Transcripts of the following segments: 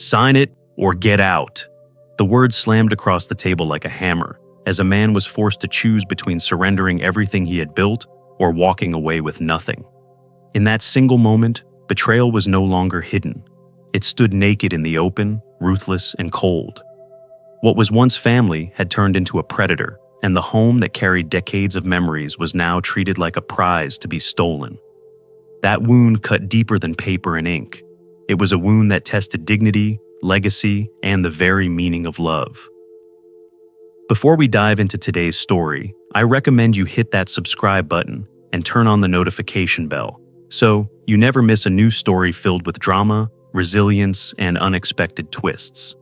Sign it or get out." The words slammed across the table like a hammer, as a man was forced to choose between surrendering everything he had built or walking away with nothing. In that single moment, betrayal was no longer hidden. It stood naked in the open, ruthless and cold. What was once family had turned into a predator, and the home that carried decades of memories was now treated like a prize to be stolen. That wound cut deeper than paper and ink. It was a wound that tested dignity, legacy, and the very meaning of love. Before we dive into today's story, I recommend you hit that subscribe button and turn on the notification bell, so you never miss a new story filled with drama, resilience, and unexpected twists.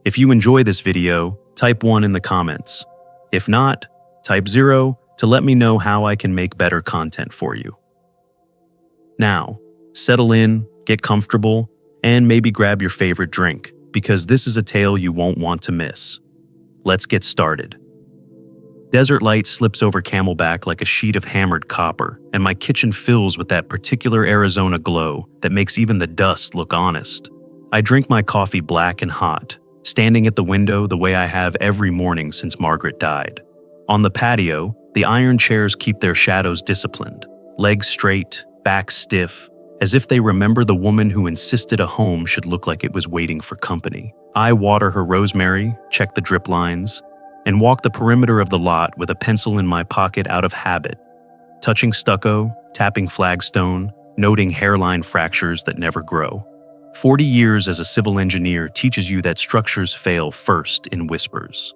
If you enjoy this video, type 1 in the comments. If not, type 0 to let me know how I can make better content for you. Now, settle in, get comfortable, and maybe grab your favorite drink, because this is a tale you won't want to miss. Let's get started. Desert light slips over Camelback like a sheet of hammered copper, and my kitchen fills with that particular Arizona glow that makes even the dust look honest. I drink my coffee black and hot, standing at the window the way I have every morning since Margaret died. On the patio, the iron chairs keep their shadows disciplined, legs straight, back stiff, as if they remember the woman who insisted a home should look like it was waiting for company. I water her rosemary, check the drip lines, and walk the perimeter of the lot with a pencil in my pocket out of habit, touching stucco, tapping flagstone, noting hairline fractures that never grow. 40 years as a civil engineer teaches you that structures fail first in whispers.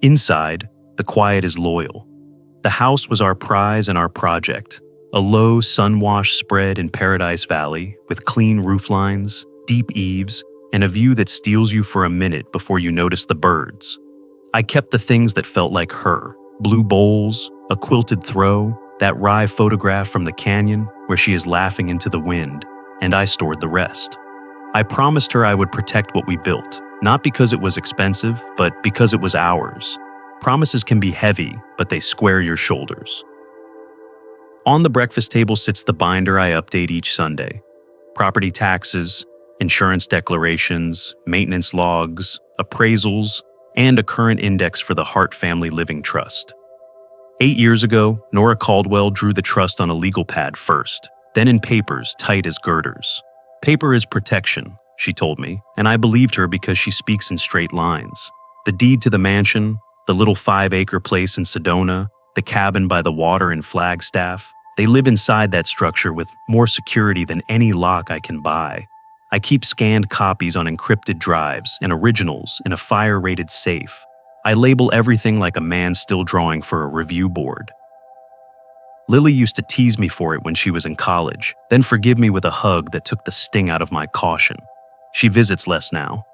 Inside, the quiet is loyal. The house was our prize and our project, a low, sun-washed spread in Paradise Valley with clean roof lines, deep eaves, and a view that steals you for a minute before you notice the birds. I kept the things that felt like her: blue bowls, a quilted throw, that wry photograph from the canyon where she is laughing into the wind, and I stored the rest. I promised her I would protect what we built, not because it was expensive, but because it was ours. Promises can be heavy, but they square your shoulders. On the breakfast table sits the binder I update each Sunday: property taxes, insurance declarations, maintenance logs, appraisals, and a current index for the Hart Family Living Trust. 8 years ago, Nora Caldwell drew the trust on a legal pad first, then in papers tight as girders. Paper is protection, she told me, and I believed her because she speaks in straight lines. The deed to the mansion, the little 5-acre place in Sedona, the cabin by the water in Flagstaff, they live inside that structure with more security than any lock I can buy. I keep scanned copies on encrypted drives and originals in a fire-rated safe. I label everything like a man still drawing for a review board. Lily used to tease me for it when she was in college, then forgive me with a hug that took the sting out of my caution. She visits less now.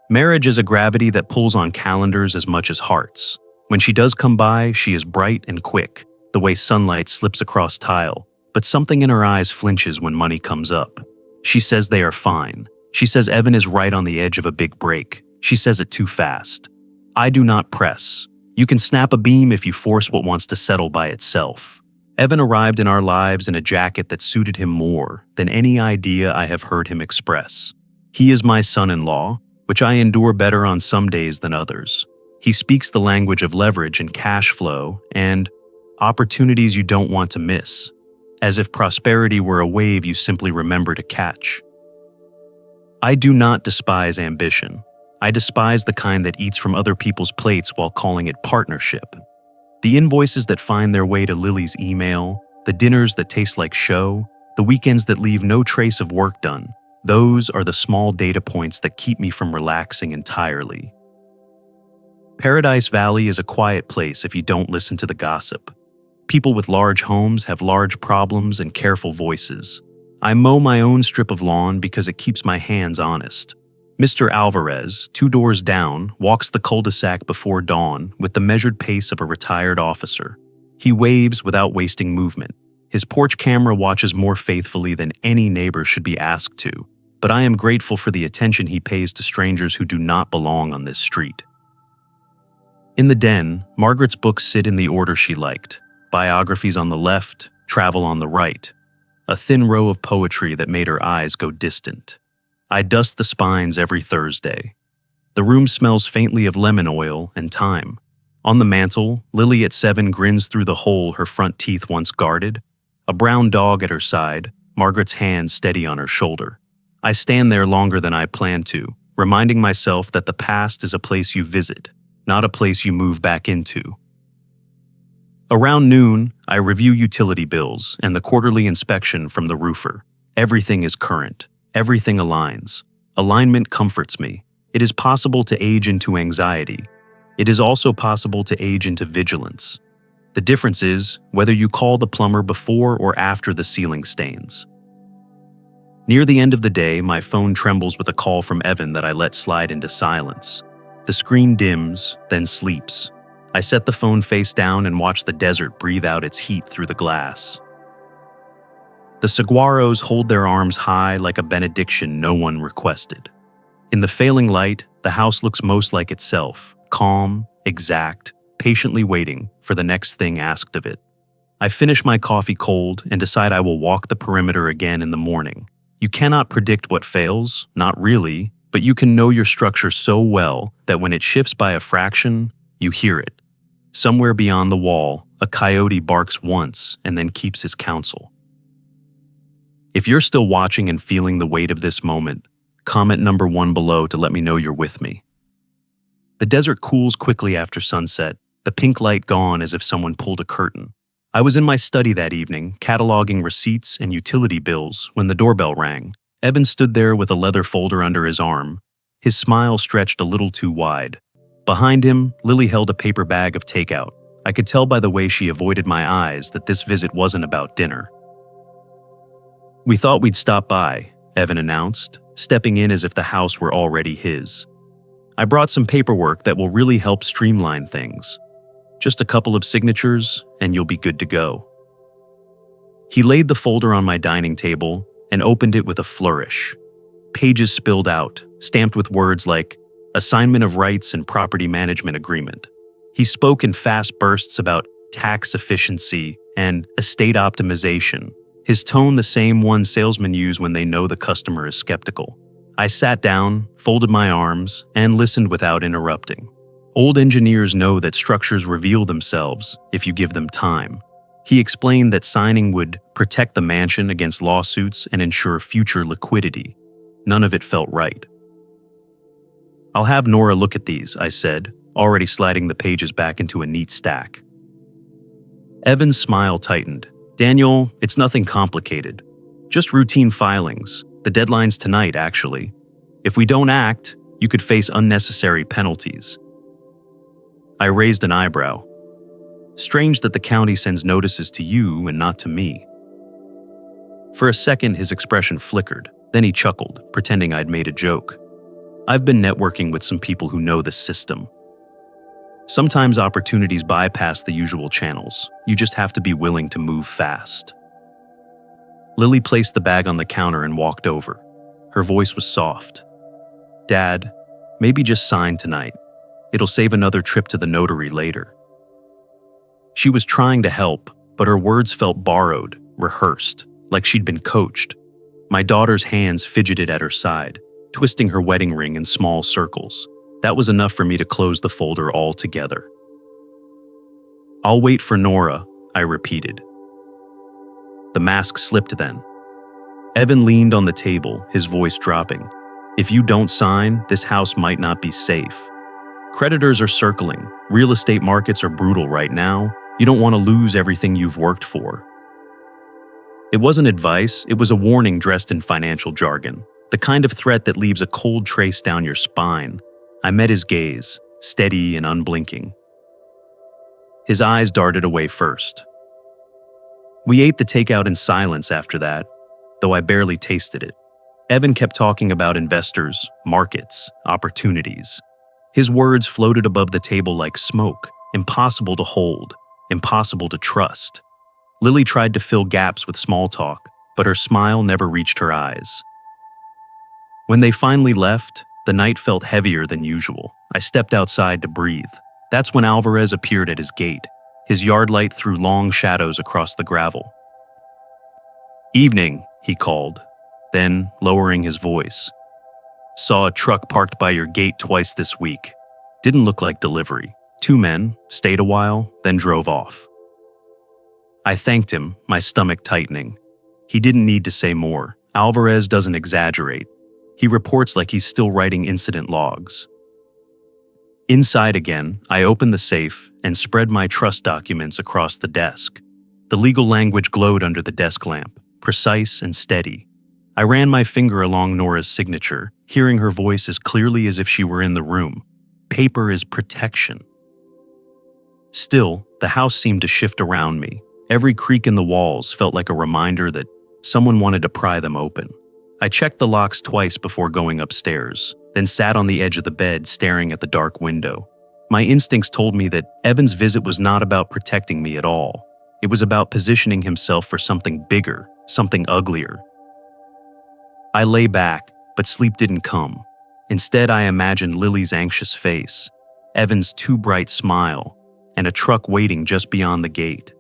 Marriage is a gravity that pulls on calendars as much as hearts. When she does come by, she is bright and quick, the way sunlight slips across tile, but something in her eyes flinches when money comes up. She says they are fine. She says Evan is right on the edge of a big break. She says it too fast. I do not press. You can snap a beam if you force what wants to settle by itself. Evan arrived in our lives in a jacket that suited him more than any idea I have heard him express. He is my son-in-law, which I endure better on some days than others. He speaks the language of leverage and cash flow and opportunities you don't want to miss, as if prosperity were a wave you simply remember to catch. I do not despise ambition. I despise the kind that eats from other people's plates while calling it partnership. The invoices that find their way to Lily's email, the dinners that taste like show, the weekends that leave no trace of work done, those are the small data points that keep me from relaxing entirely. Paradise Valley is a quiet place if you don't listen to the gossip. People with large homes have large problems and careful voices. I mow my own strip of lawn because it keeps my hands honest. Mr. Alvarez, 2 doors down, walks the cul-de-sac before dawn with the measured pace of a retired officer. He waves without wasting movement. His porch camera watches more faithfully than any neighbor should be asked to, but I am grateful for the attention he pays to strangers who do not belong on this street. In the den, Margaret's books sit in the order she liked: biographies on the left, travel on the right, a thin row of poetry that made her eyes go distant. I dust the spines every Thursday. The room smells faintly of lemon oil and thyme. On the mantel, Lily at 7 grins through the hole her front teeth once guarded. A brown dog at her side, Margaret's hand steady on her shoulder. I stand there longer than I planned to, reminding myself that the past is a place you visit, not a place you move back into. Around noon, I review utility bills and the quarterly inspection from the roofer. Everything is current. Everything aligns. Alignment comforts me. It is possible to age into anxiety. It is also possible to age into vigilance. The difference is whether you call the plumber before or after the ceiling stains. Near the end of the day, my phone trembles with a call from Evan that I let slide into silence. The screen dims, then sleeps. I set the phone face down and watch the desert breathe out its heat through the glass. The saguaros hold their arms high like a benediction no one requested. In the failing light, the house looks most like itself, calm, exact, patiently waiting for the next thing asked of it. I finish my coffee cold and decide I will walk the perimeter again in the morning. You cannot predict what fails, not really, but you can know your structure so well that when it shifts by a fraction, you hear it. Somewhere beyond the wall, a coyote barks once and then keeps his counsel. If you're still watching and feeling the weight of this moment, comment number 1 below to let me know you're with me. The desert cools quickly after sunset, the pink light gone as if someone pulled a curtain. I was in my study that evening, cataloging receipts and utility bills, when the doorbell rang. Evan stood there with a leather folder under his arm. His smile stretched a little too wide. Behind him, Lily held a paper bag of takeout. I could tell by the way she avoided my eyes that this visit wasn't about dinner. "We thought we'd stop by," Evan announced, stepping in as if the house were already his. "I brought some paperwork that will really help streamline things. Just a couple of signatures, and you'll be good to go." He laid the folder on my dining table and opened it with a flourish. Pages spilled out, stamped with words like assignment of rights and property management agreement. He spoke in fast bursts about tax efficiency and estate optimization, his tone the same one salesmen use when they know the customer is skeptical. I sat down, folded my arms, and listened without interrupting. Old engineers know that structures reveal themselves if you give them time. He explained that signing would protect the mansion against lawsuits and ensure future liquidity. None of it felt right. "I'll have Nora look at these," I said, already sliding the pages back into a neat stack. Evan's smile tightened. "Daniel, it's nothing complicated. Just routine filings. The deadline's tonight, actually. If we don't act, you could face unnecessary penalties." I raised an eyebrow. Strange that the county sends notices to you and not to me. For a second, his expression flickered. Then he chuckled, pretending I'd made a joke. "I've been networking with some people who know the system. Sometimes opportunities bypass the usual channels. You just have to be willing to move fast." Lily placed the bag on the counter and walked over. Her voice was soft. "Dad, maybe just sign tonight. It'll save another trip to the notary later." She was trying to help, but her words felt borrowed, rehearsed, like she'd been coached. My daughter's hands fidgeted at her side, twisting her wedding ring in small circles. That was enough for me to close the folder altogether. "I'll wait for Nora," I repeated. The mask slipped then. Evan leaned on the table, his voice dropping. "If you don't sign, this house might not be safe. Creditors are circling. Real estate markets are brutal right now. You don't want to lose everything you've worked for." It wasn't advice, it was a warning dressed in financial jargon, the kind of threat that leaves a cold trace down your spine. I met his gaze, steady and unblinking. His eyes darted away first. We ate the takeout in silence after that, though I barely tasted it. Evan kept talking about investors, markets, opportunities. His words floated above the table like smoke, impossible to hold, impossible to trust. Lily tried to fill gaps with small talk, but her smile never reached her eyes. When they finally left, the night felt heavier than usual. I stepped outside to breathe. That's when Alvarez appeared at his gate. His yard light threw long shadows across the gravel. "Evening," he called, then, lowering his voice, Saw a truck parked by your gate twice this week. Didn't look like delivery. 2 men, stayed a while, then drove off. I thanked him, my stomach tightening. He didn't need to say more. Alvarez doesn't exaggerate. He reports like he's still writing incident logs. Inside again, I opened the safe and spread my trust documents across the desk. The legal language glowed under the desk lamp, precise and steady. I ran my finger along Nora's signature, hearing her voice as clearly as if she were in the room. Paper is protection. Still, the house seemed to shift around me. Every creak in the walls felt like a reminder that someone wanted to pry them open. I checked the locks twice before going upstairs, then sat on the edge of the bed staring at the dark window. My instincts told me that Evan's visit was not about protecting me at all. It was about positioning himself for something bigger, something uglier. I lay back, but sleep didn't come. Instead, I imagined Lily's anxious face, Evan's too bright smile, and a truck waiting just beyond the gate.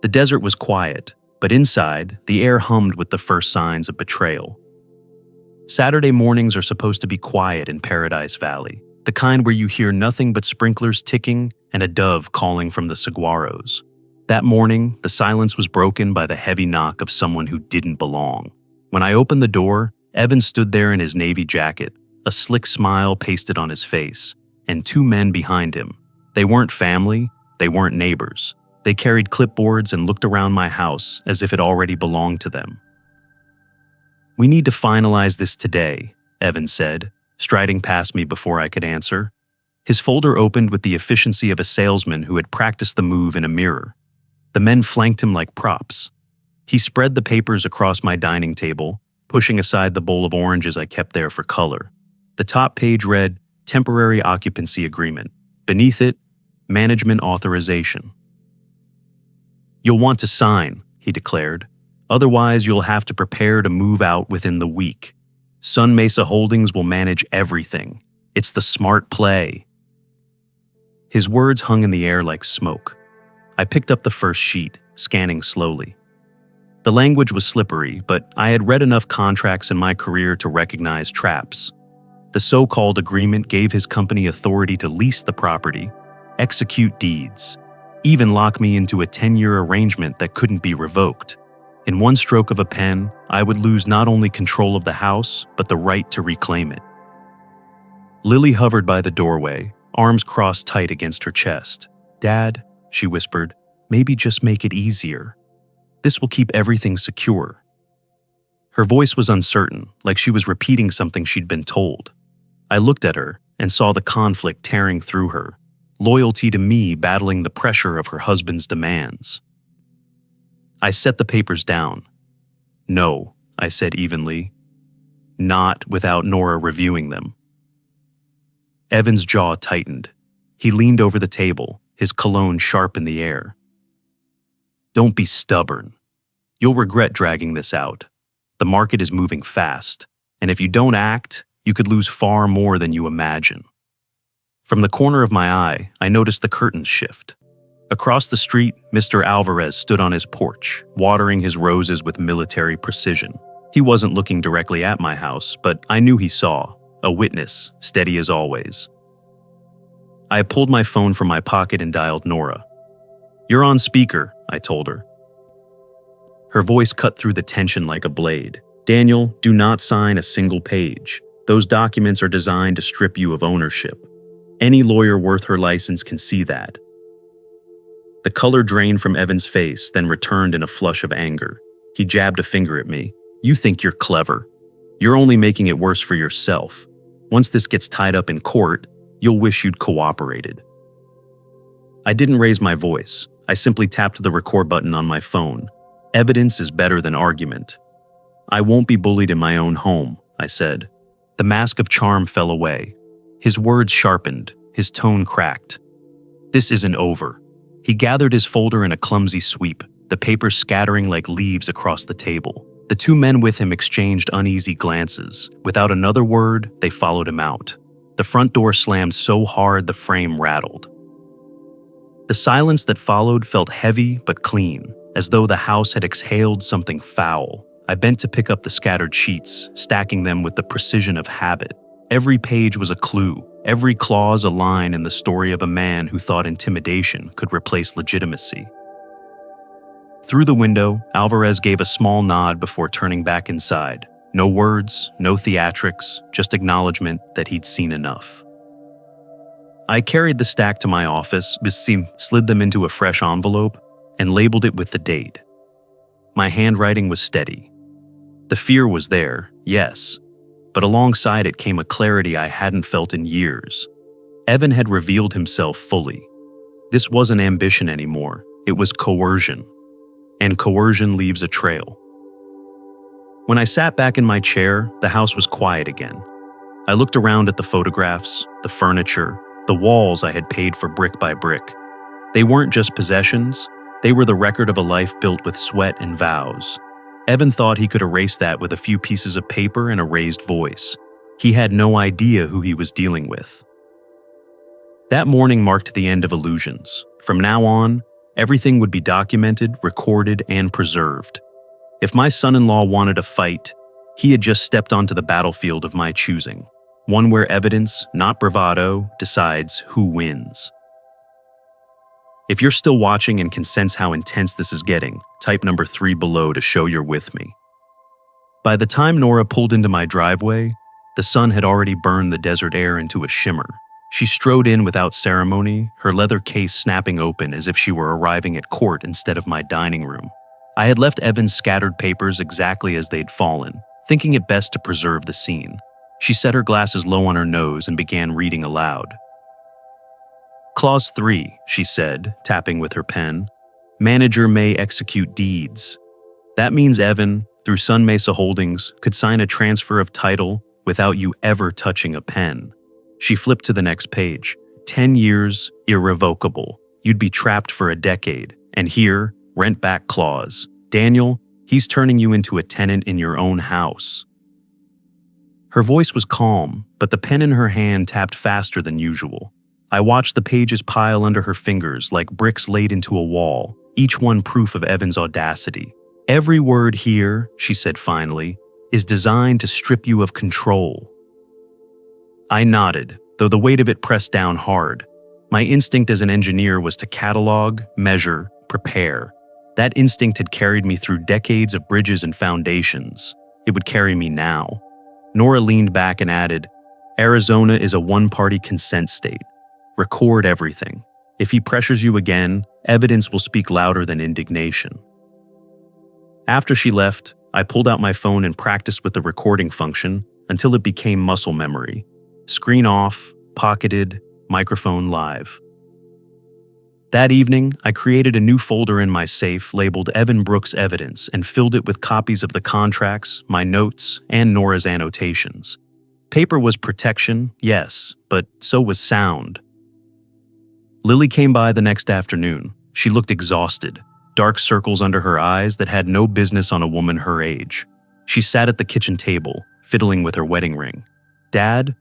The desert was quiet, but inside, the air hummed with the first signs of betrayal. Saturday mornings are supposed to be quiet in Paradise Valley, the kind where you hear nothing but sprinklers ticking and a dove calling from the saguaros. That morning, the silence was broken by the heavy knock of someone who didn't belong. When I opened the door, Evan stood there in his navy jacket, a slick smile pasted on his face, and 2 men behind him. They weren't family, they weren't neighbors. They carried clipboards and looked around my house as if it already belonged to them. "We need to finalize this today," Evan said, striding past me before I could answer. His folder opened with the efficiency of a salesman who had practiced the move in a mirror. The men flanked him like props. He spread the papers across my dining table, pushing aside the bowl of oranges I kept there for color. The top page read, "Temporary Occupancy Agreement." Beneath it, "Management Authorization." "You'll want to sign," he declared. "Otherwise, you'll have to prepare to move out within the week. Sun Mesa Holdings will manage everything. It's the smart play." His words hung in the air like smoke. I picked up the first sheet, scanning slowly. The language was slippery, but I had read enough contracts in my career to recognize traps. The so-called agreement gave his company authority to lease the property, execute deeds, even lock me into a 10-year arrangement that couldn't be revoked. In one stroke of a pen, I would lose not only control of the house, but the right to reclaim it. Lily hovered by the doorway, arms crossed tight against her chest. "Dad," she whispered, "maybe just make it easier. This will keep everything secure." Her voice was uncertain, like she was repeating something she'd been told. I looked at her and saw the conflict tearing through her, loyalty to me battling the pressure of her husband's demands. I set the papers down. "No," I said evenly. "Not without Nora reviewing them." Evan's jaw tightened. He leaned over the table, his cologne sharp in the air. "Don't be stubborn. You'll regret dragging this out. The market is moving fast, and if you don't act, you could lose far more than you imagine." From the corner of my eye, I noticed the curtains shift. Across the street, Mr. Alvarez stood on his porch, watering his roses with military precision. He wasn't looking directly at my house, but I knew he saw, a witness, steady as always. I pulled my phone from my pocket and dialed Nora. "You're on speaker," I told her. Her voice cut through the tension like a blade. "Daniel, do not sign a single page. Those documents are designed to strip you of ownership. Any lawyer worth her license can see that." The color drained from Evan's face, then returned in a flush of anger. He jabbed a finger at me. "You think you're clever. You're only making it worse for yourself. Once this gets tied up in court, you'll wish you'd cooperated." I didn't raise my voice. I simply tapped the record button on my phone. Evidence is better than argument. "I won't be bullied in my own home," I said. The mask of charm fell away. His words sharpened, his tone cracked. "This isn't over." He gathered his folder in a clumsy sweep, the papers scattering like leaves across the table. The 2 men with him exchanged uneasy glances. Without another word, they followed him out. The front door slammed so hard the frame rattled. The silence that followed felt heavy but clean, as though the house had exhaled something foul. I bent to pick up the scattered sheets, stacking them with the precision of habit. Every page was a clue, every clause a line in the story of a man who thought intimidation could replace legitimacy. Through the window, Alvarez gave a small nod before turning back inside. No words, no theatrics, just acknowledgement that he'd seen enough. I carried the stack to my office, slid them into a fresh envelope, and labeled it with the date. My handwriting was steady. The fear was there, yes, but alongside it came a clarity I hadn't felt in years. Evan had revealed himself fully. This wasn't ambition anymore, it was coercion. And coercion leaves a trail. When I sat back in my chair, the house was quiet again. I looked around at the photographs, the furniture, the walls I had paid for brick by brick. They weren't just possessions, they were the record of a life built with sweat and vows. Evan thought he could erase that with a few pieces of paper and a raised voice. He had no idea who he was dealing with. That morning marked the end of illusions. From now on, everything would be documented, recorded, and preserved. If my son-in-law wanted a fight, he had just stepped onto the battlefield of my choosing, one where evidence, not bravado, decides who wins. If you're still watching and can sense how intense this is getting, type number 3 below to show you're with me. By the time Nora pulled into my driveway, the sun had already burned the desert air into a shimmer. She strode in without ceremony, her leather case snapping open as if she were arriving at court instead of my dining room. I had left Evan's scattered papers exactly as they'd fallen, thinking it best to preserve the scene. She set her glasses low on her nose and began reading aloud. Clause 3, she said, tapping with her pen. Manager may execute deeds. That means Evan, through Sun Mesa Holdings, could sign a transfer of title without you ever touching a pen. She flipped to the next page. 10 years, irrevocable. You'd be trapped for a decade. And here, rent back clause. Daniel, he's turning you into a tenant in your own house. Her voice was calm, but the pen in her hand tapped faster than usual. I watched the pages pile under her fingers like bricks laid into a wall, each one proof of Evan's audacity. Every word here, she said finally, is designed to strip you of control. I nodded, though the weight of it pressed down hard. My instinct as an engineer was to catalog, measure, prepare. That instinct had carried me through decades of bridges and foundations. It would carry me now. Nora leaned back and added, Arizona is a one-party consent state. Record everything. If he pressures you again, evidence will speak louder than indignation. After she left, I pulled out my phone and practiced with the recording function until it became muscle memory. Screen off, pocketed, microphone live. That evening, I created a new folder in my safe labeled Evan Brooks Evidence and filled it with copies of the contracts, my notes, and Nora's annotations. Paper was protection, yes, but so was sound. Lily came by the next afternoon. She looked exhausted, dark circles under her eyes that had no business on a woman her age. She sat at the kitchen table, fiddling with her wedding ring. Dad,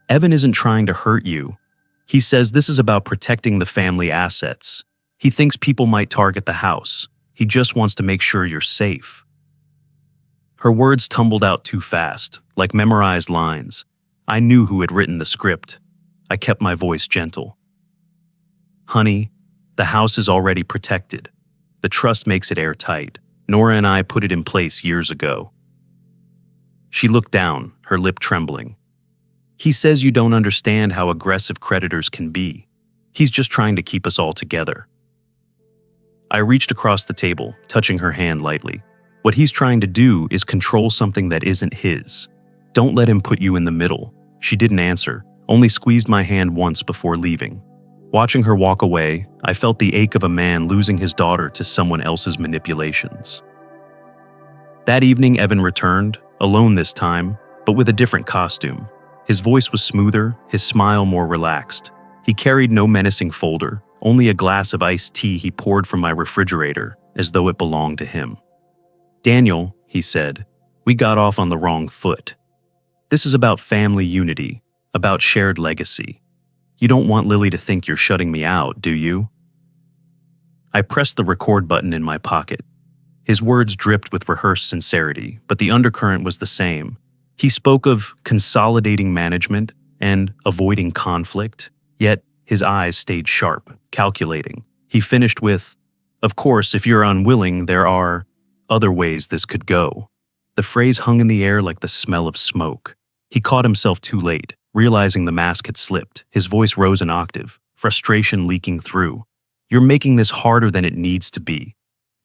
Evan isn't trying to hurt you. He says this is about protecting the family assets. He thinks people might target the house. He just wants to make sure you're safe. Her words tumbled out too fast, like memorized lines. I knew who had written the script. I kept my voice gentle. Honey, the house is already protected. The trust makes it airtight. Nora and I put it in place years ago. She looked down, her lip trembling. He says you don't understand how aggressive creditors can be. He's just trying to keep us all together. I reached across the table, touching her hand lightly. What he's trying to do is control something that isn't his. Don't let him put you in the middle. She didn't answer, only squeezed my hand once before leaving. Watching her walk away, I felt the ache of a man losing his daughter to someone else's manipulations. That evening, Evan returned, alone this time, but with a different costume. His voice was smoother, his smile more relaxed. He carried no menacing folder, only a glass of iced tea he poured from my refrigerator, as though it belonged to him. Daniel, he said, we got off on the wrong foot. This is about family unity, about shared legacy. You don't want Lily to think you're shutting me out, do you? I pressed the record button in my pocket. His words dripped with rehearsed sincerity, but the undercurrent was the same. He spoke of consolidating management and avoiding conflict, yet his eyes stayed sharp, calculating. He finished with, "Of course, if you're unwilling, there are other ways this could go." The phrase hung in the air like the smell of smoke. He caught himself too late, realizing the mask had slipped. His voice rose an octave, frustration leaking through. "You're making this harder than it needs to be.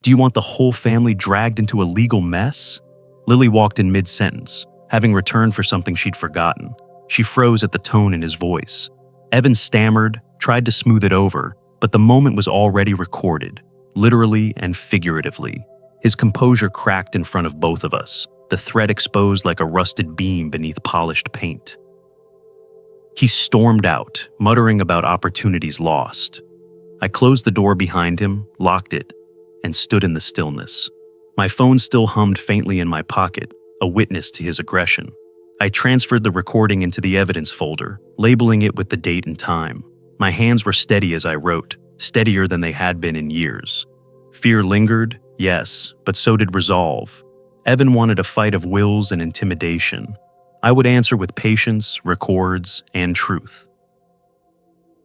Do you want the whole family dragged into a legal mess?" Lily walked in mid-sentence, having returned for something she'd forgotten. She froze at the tone in his voice. Evan stammered, tried to smooth it over, but the moment was already recorded, literally and figuratively. His composure cracked in front of both of us, the thread exposed like a rusted beam beneath polished paint. He stormed out, muttering about opportunities lost. I closed the door behind him, locked it, and stood in the stillness. My phone still hummed faintly in my pocket, a witness to his aggression. I transferred the recording into the evidence folder, labeling it with the date and time. My hands were steady as I wrote, steadier than they had been in years. Fear lingered, yes, but so did resolve. Evan wanted a fight of wills and intimidation. I would answer with patience, records, and truth.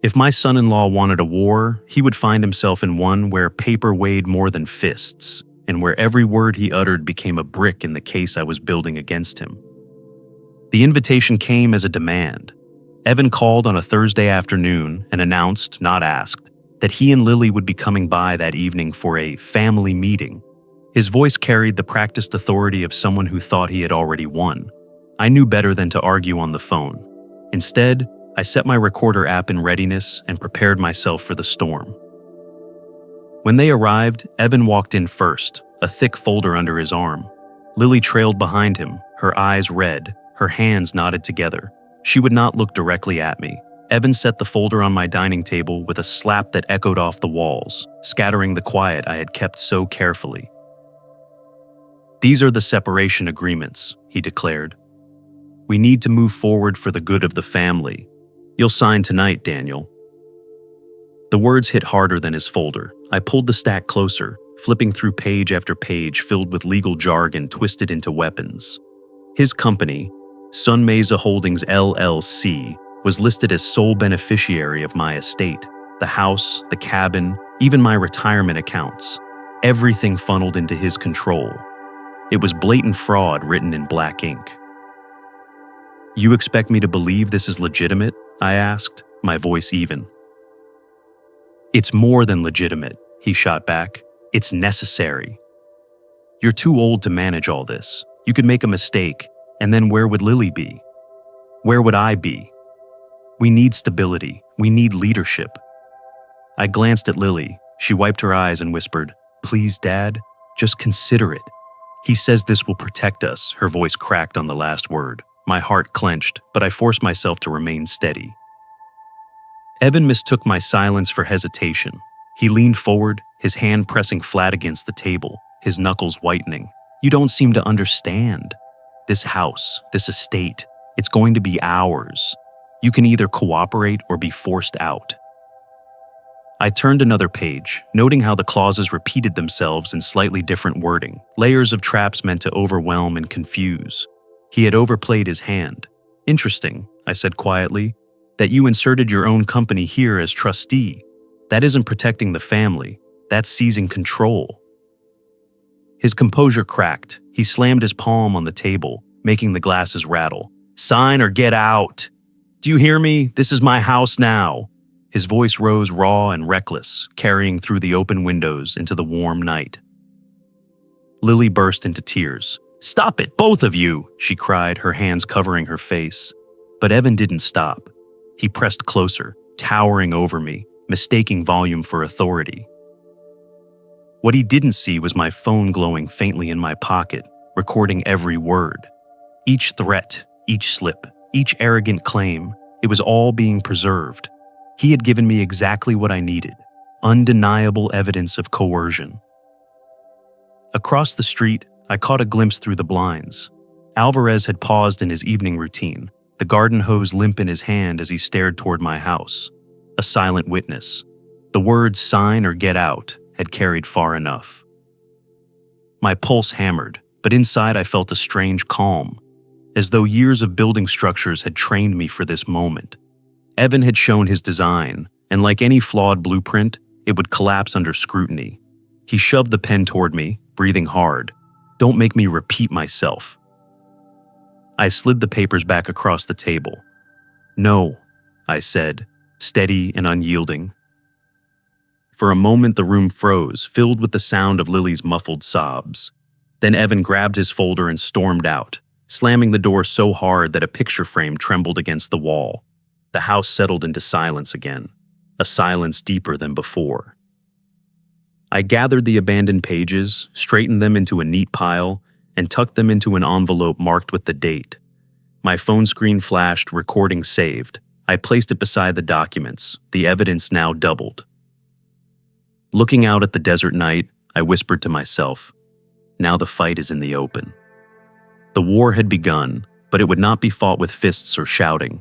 If my son-in-law wanted a war, he would find himself in one where paper weighed more than fists, and where every word he uttered became a brick in the case I was building against him. The invitation came as a demand. Evan called on a Thursday afternoon and announced, not asked, that he and Lily would be coming by that evening for a family meeting. His voice carried the practiced authority of someone who thought he had already won. I knew better than to argue on the phone. Instead, I set my recorder app in readiness and prepared myself for the storm. When they arrived, Evan walked in first, a thick folder under his arm. Lily trailed behind him, her eyes red, her hands knotted together. She would not look directly at me. Evan set the folder on my dining table with a slap that echoed off the walls, scattering the quiet I had kept so carefully. "These are the separation agreements," he declared. "We need to move forward for the good of the family. You'll sign tonight, Daniel." The words hit harder than his folder. I pulled the stack closer, flipping through page after page filled with legal jargon twisted into weapons. His company, Sun Mesa Holdings LLC, was listed as sole beneficiary of my estate. The house, the cabin, even my retirement accounts. Everything funneled into his control. It was blatant fraud written in black ink. "You expect me to believe this is legitimate?" I asked, my voice even. "It's more than legitimate," he shot back. "It's necessary. You're too old to manage all this. You could make a mistake, and then where would Lily be? Where would I be? We need stability. We need leadership." I glanced at Lily. She wiped her eyes and whispered, "Please, Dad, just consider it." "He says this will protect us," her voice cracked on the last word. My heart clenched, but I forced myself to remain steady. Evan mistook my silence for hesitation. He leaned forward, his hand pressing flat against the table, his knuckles whitening. "You don't seem to understand. This house, this estate, it's going to be ours. You can either cooperate or be forced out." I turned another page, noting how the clauses repeated themselves in slightly different wording, layers of traps meant to overwhelm and confuse. He had overplayed his hand. "Interesting," I said quietly, "that you inserted your own company here as trustee. That isn't protecting the family, that's seizing control." His composure cracked. He slammed his palm on the table, making the glasses rattle. "Sign or get out! Do you hear me? This is my house now." His voice rose raw and reckless, carrying through the open windows into the warm night. Lily burst into tears. "Stop it, both of you!" she cried, her hands covering her face. But Evan didn't stop. He pressed closer, towering over me, mistaking volume for authority. What he didn't see was my phone glowing faintly in my pocket, recording every word. Each threat, each slip, each arrogant claim, it was all being preserved. He had given me exactly what I needed, undeniable evidence of coercion. Across the street, I caught a glimpse through the blinds. Alvarez had paused in his evening routine, the garden hose limp in his hand as he stared toward my house. A silent witness. The words "sign or get out" had carried far enough. My pulse hammered, but inside I felt a strange calm. as though years of building structures had trained me for this moment. Evan had shown his design, and like any flawed blueprint, it would collapse under scrutiny. He shoved the pen toward me, breathing hard. "Don't make me repeat myself." I slid the papers back across the table. "No," I said, steady and unyielding. For a moment the room froze, filled with the sound of Lily's muffled sobs. Then Evan grabbed his folder and stormed out, slamming the door so hard that a picture frame trembled against the wall. The house settled into silence again, a silence deeper than before. I gathered the abandoned pages, straightened them into a neat pile, and tucked them into an envelope marked with the date. My phone screen flashed, recording saved. I placed it beside the documents, the evidence now doubled. Looking out at the desert night, I whispered to myself, now the fight is in the open. The war had begun, but it would not be fought with fists or shouting.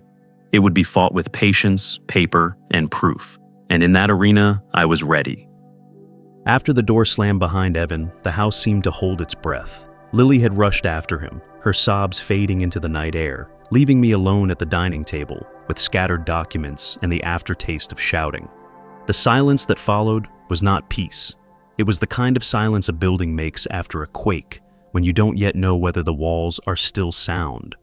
It would be fought with patience, paper, and proof. And in that arena, I was ready. After the door slammed behind Evan, the house seemed to hold its breath. Lily had rushed after him, her sobs fading into the night air, leaving me alone at the dining table with scattered documents and the aftertaste of shouting. The silence that followed was not peace. It was the kind of silence a building makes after a quake, when you don't yet know whether the walls are still sound.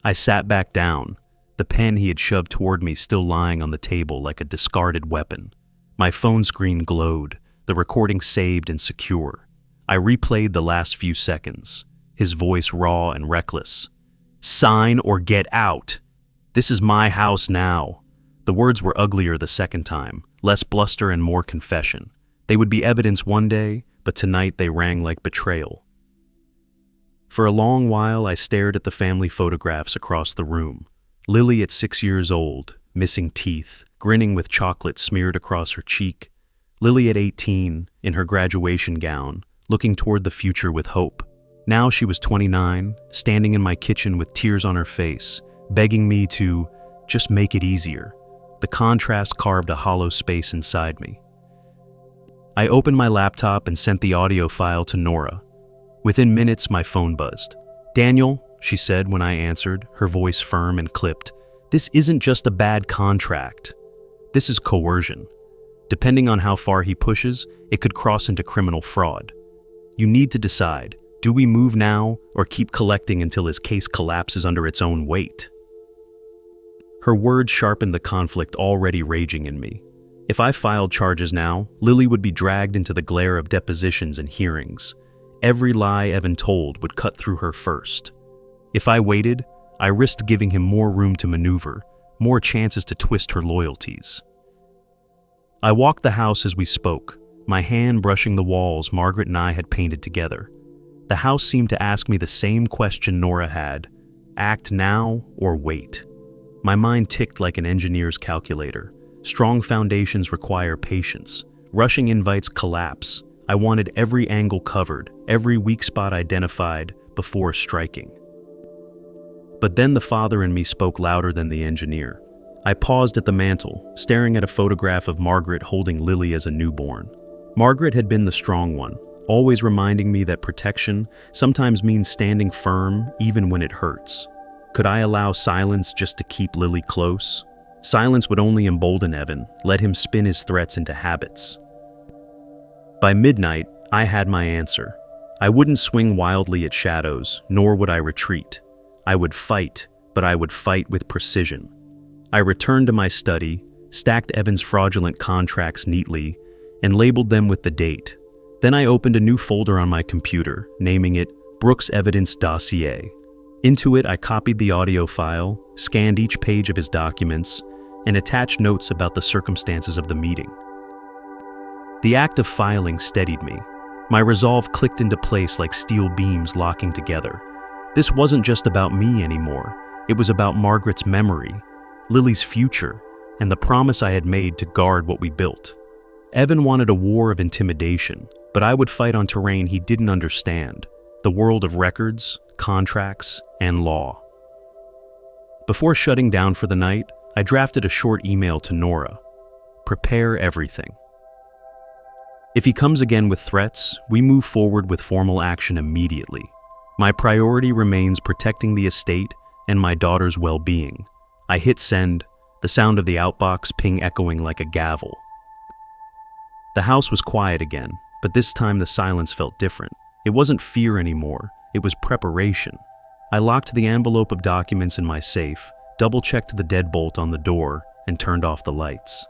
I sat back down, the pen he had shoved toward me still lying on the table like a discarded weapon. My phone screen glowed, the recording saved and secure. I replayed the last few seconds, his voice raw and reckless. "Sign or get out. This is my house now." The words were uglier the second time, less bluster and more confession. They would be evidence one day, but tonight they rang like betrayal. For a long while, I stared at the family photographs across the room. Lily at 6 years old, missing teeth, grinning with chocolate smeared across her cheek. Lily at 18, in her graduation gown, looking toward the future with hope. Now she was 29, standing in my kitchen with tears on her face, begging me to just make it easier. The contrast carved a hollow space inside me. I opened my laptop and sent the audio file to Nora. Within minutes, my phone buzzed. "Daniel," she said when I answered, her voice firm and clipped, "this isn't just a bad contract. This is coercion. Depending on how far he pushes, it could cross into criminal fraud. You need to decide, do we move now or keep collecting until his case collapses under its own weight?" Her words sharpened the conflict already raging in me. If I filed charges now, Lily would be dragged into the glare of depositions and hearings. Every lie Evan told would cut through her first. If I waited, I risked giving him more room to maneuver, more chances to twist her loyalties. I walked the house as we spoke, my hand brushing the walls Margaret and I had painted together. The house seemed to ask me the same question Nora had: act now or wait? My mind ticked like an engineer's calculator. Strong foundations require patience. Rushing invites collapse. I wanted every angle covered, every weak spot identified before striking. But then the father in me spoke louder than the engineer. I paused at the mantel, staring at a photograph of Margaret holding Lily as a newborn. Margaret had been the strong one, always reminding me that protection sometimes means standing firm even when it hurts. Could I allow silence just to keep Lily close? Silence would only embolden Evan, let him spin his threats into habits. By midnight, I had my answer. I wouldn't swing wildly at shadows, nor would I retreat. I would fight, but I would fight with precision. I returned to my study, stacked Evan's fraudulent contracts neatly, and labeled them with the date. Then I opened a new folder on my computer, naming it Brooks Evidence Dossier. Into it, I copied the audio file, scanned each page of his documents, and attached notes about the circumstances of the meeting. The act of filing steadied me. My resolve clicked into place like steel beams locking together. This wasn't just about me anymore. It was about Margaret's memory, Lily's future, and the promise I had made to guard what we built. Evan wanted a war of intimidation, but I would fight on terrain he didn't understand, the world of records, contracts, and law. Before shutting down for the night, I drafted a short email to Nora. Prepare everything. If he comes again with threats, we move forward with formal action immediately. My priority remains protecting the estate and my daughter's well-being. I hit send, the sound of the outbox ping echoing like a gavel. The house was quiet again, but this time the silence felt different. It wasn't fear anymore, it was preparation. I locked the envelope of documents in my safe, double-checked the deadbolt on the door, and turned off the lights.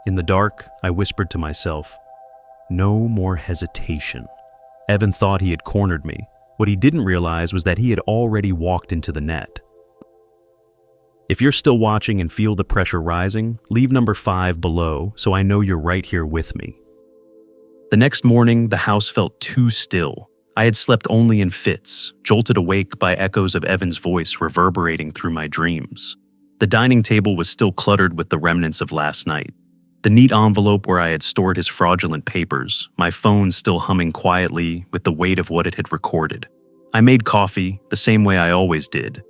In the dark, I whispered to myself, no more hesitation. Evan thought he had cornered me. What he didn't realize was that he had already walked into the net. If you're still watching and feel the pressure rising, leave number 5 below so I know you're right here with me. The next morning, the house felt too still. I had slept only in fits, jolted awake by echoes of Evan's voice reverberating through my dreams. The dining table was still cluttered with the remnants of last night. The neat envelope where I had stored his fraudulent papers, my phone still humming quietly with the weight of what it had recorded. I made coffee, the same way I always did,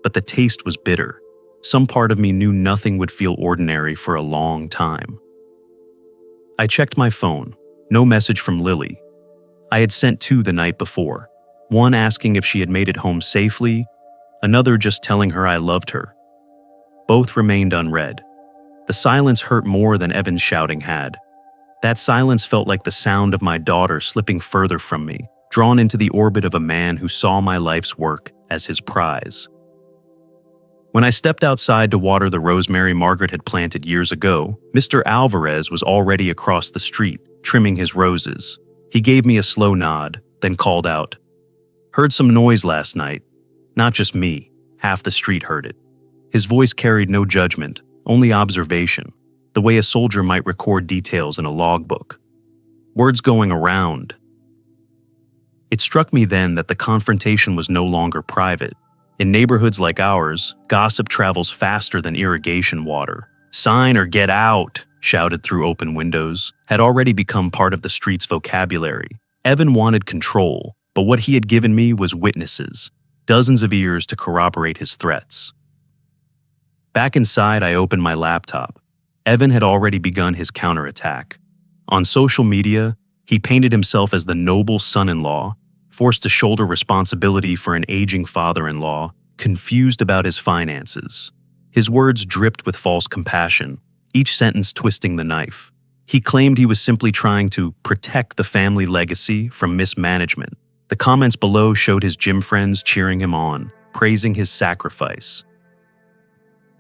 but the taste was bitter. Some part of me knew nothing would feel ordinary for a long time. I checked my phone. No message from Lily. I had sent 2 the night before, one asking if she had made it home safely, another just telling her I loved her. Both remained unread. The silence hurt more than Evan's shouting had. That silence felt like the sound of my daughter slipping further from me, drawn into the orbit of a man who saw my life's work as his prize. When I stepped outside to water the rosemary Margaret had planted years ago, Mr. Alvarez was already across the street, trimming his roses. He gave me a slow nod, then called out, "Heard some noise last night. Not just me, half the street heard it." His voice carried no judgment, only observation, the way a soldier might record details in a logbook. Words going around. It struck me then that the confrontation was no longer private. In neighborhoods like ours, gossip travels faster than irrigation water. "Sign or get out," shouted through open windows, had already become part of the street's vocabulary. Evan wanted control, but what he had given me was witnesses, dozens of ears to corroborate his threats. Back inside, I opened my laptop. Evan had already begun his counterattack. On social media, he painted himself as the noble son-in-law, forced to shoulder responsibility for an aging father-in-law, confused about his finances. His words dripped with false compassion, each sentence twisting the knife. He claimed he was simply trying to protect the family legacy from mismanagement. The comments below showed his gym friends cheering him on, praising his sacrifice.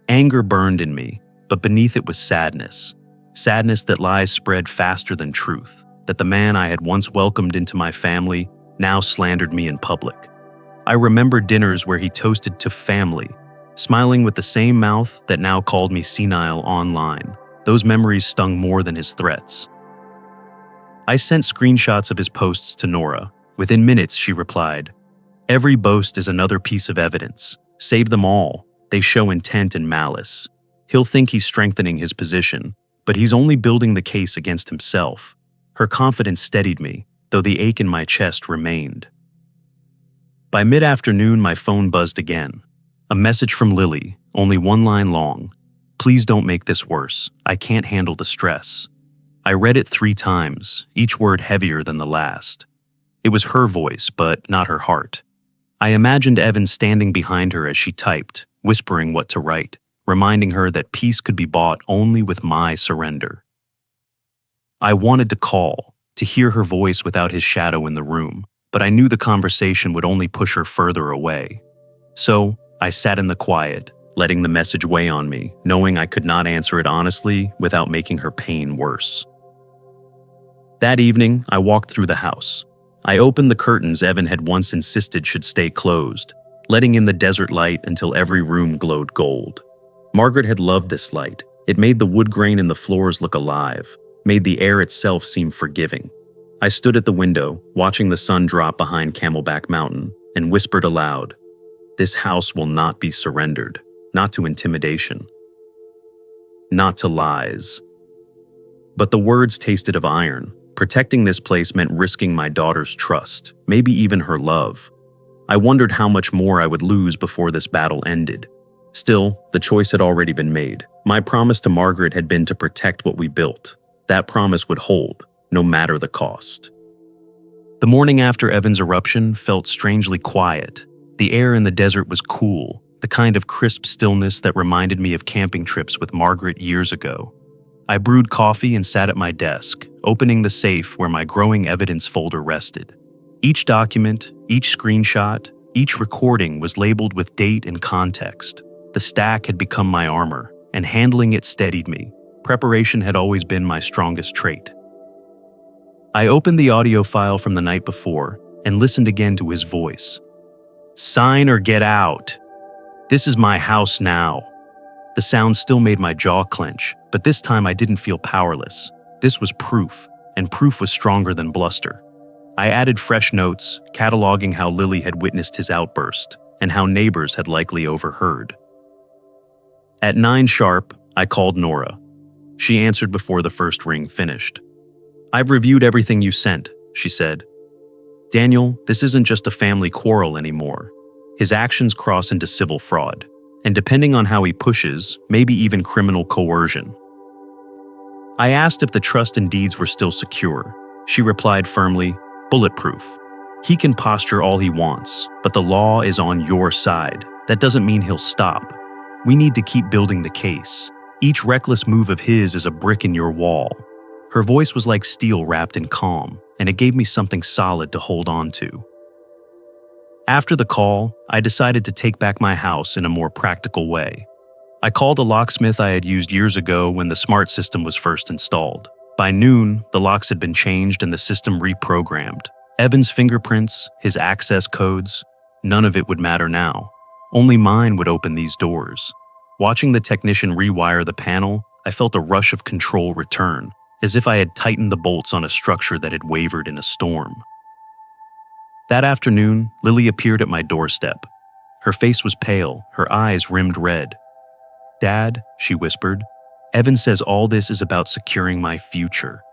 Anger burned in me, but beneath it was sadness. Sadness that lies spread faster than truth, that the man I had once welcomed into my family now slandered me in public. I remember dinners where he toasted to family, smiling with the same mouth that now called me senile online. Those memories stung more than his threats. I sent screenshots of his posts to Nora. Within minutes, she replied, "Every boast is another piece of evidence. Save them all. They show intent and malice. He'll think he's strengthening his position, but he's only building the case against himself." Her confidence steadied me, though the ache in my chest remained. By mid-afternoon, my phone buzzed again. A message from Lily, only 1 line long. "Please don't make this worse. I can't handle the stress." I read it 3 times, each word heavier than the last. It was her voice, but not her heart. I imagined Evan standing behind her as she typed, whispering what to write, reminding her that peace could be bought only with my surrender. I wanted to call, to hear her voice without his shadow in the room, but I knew the conversation would only push her further away. So, I sat in the quiet, letting the message weigh on me, knowing I could not answer it honestly without making her pain worse. That evening, I walked through the house. I opened the curtains Evan had once insisted should stay closed, letting in the desert light until every room glowed gold. Margaret had loved this light. It made the wood grain in the floors look alive, made the air itself seem forgiving. I stood at the window, watching the sun drop behind Camelback Mountain, and whispered aloud, "This house will not be surrendered, not to intimidation, not to lies." But the words tasted of iron. Protecting this place meant risking my daughter's trust, maybe even her love. I wondered how much more I would lose before this battle ended. Still, the choice had already been made. My promise to Margaret had been to protect what we built. That promise would hold, no matter the cost. The morning after Evan's eruption felt strangely quiet. The air in the desert was cool, the kind of crisp stillness that reminded me of camping trips with Margaret years ago. I brewed coffee and sat at my desk, opening the safe where my growing evidence folder rested. Each document, each screenshot, each recording was labeled with date and context. The stack had become my armor, and handling it steadied me. Preparation had always been my strongest trait. I opened the audio file from the night before and listened again to his voice. "Sign or get out. This is my house now." The sound still made my jaw clench, but this time I didn't feel powerless. This was proof, and proof was stronger than bluster. I added fresh notes, cataloging how Lily had witnessed his outburst and how neighbors had likely overheard. At 9 sharp, I called Nora. She answered before the first ring finished. "I've reviewed everything you sent," she said. "Daniel, this isn't just a family quarrel anymore. His actions cross into civil fraud, and depending on how he pushes, maybe even criminal coercion." I asked if the trust and deeds were still secure. She replied firmly, "Bulletproof. He can posture all he wants, but the law is on your side. That doesn't mean he'll stop. We need to keep building the case. Each reckless move of his is a brick in your wall." Her voice was like steel wrapped in calm, and it gave me something solid to hold on to. After the call, I decided to take back my house in a more practical way. I called a locksmith I had used years ago when the smart system was first installed. By noon, the locks had been changed and the system reprogrammed. Evan's fingerprints, his access codes, none of it would matter now. Only mine would open these doors. Watching the technician rewire the panel, I felt a rush of control return, as if I had tightened the bolts on a structure that had wavered in a storm. That afternoon, Lily appeared at my doorstep. Her face was pale, her eyes rimmed red. "Dad," she whispered, "Evan says all this is about securing my future.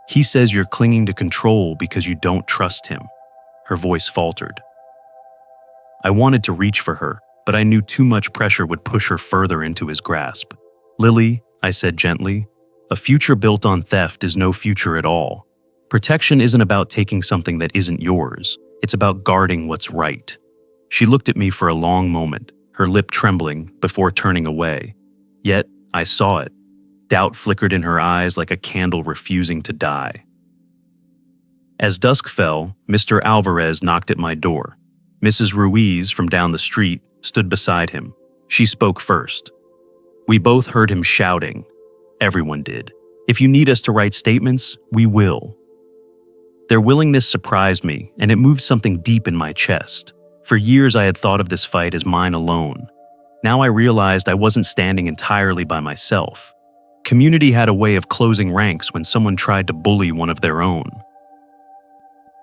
He says you're clinging to control because you don't trust him." Her voice faltered. I wanted to reach for her, but I knew too much pressure would push her further into his grasp. "Lily," I said gently, "a future built on theft is no future at all. Protection isn't about taking something that isn't yours. It's about guarding what's right." She looked at me for a long moment, her lip trembling before turning away. Yet, I saw it. Doubt flickered in her eyes like a candle refusing to die. As dusk fell, Mr. Alvarez knocked at my door. Mrs. Ruiz, from down the street, stood beside him. She spoke first. We both heard him shouting. Everyone did. "If you need us to write statements, we will." Their willingness surprised me, and it moved something deep in my chest. For years I had thought of this fight as mine alone. Now I realized I wasn't standing entirely by myself. Community had a way of closing ranks when someone tried to bully one of their own.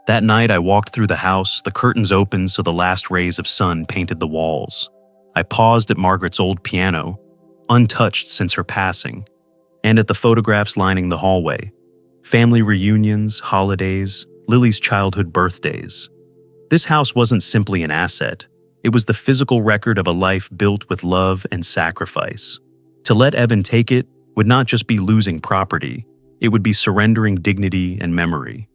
That night I walked through the house, the curtains open so the last rays of sun painted the walls. I paused at Margaret's old piano, untouched since her passing, and at the photographs lining the hallway. Family reunions, holidays, Lily's childhood birthdays. This house wasn't simply an asset. It was the physical record of a life built with love and sacrifice. To let Evan take it would not just be losing property, it would be surrendering dignity and memory.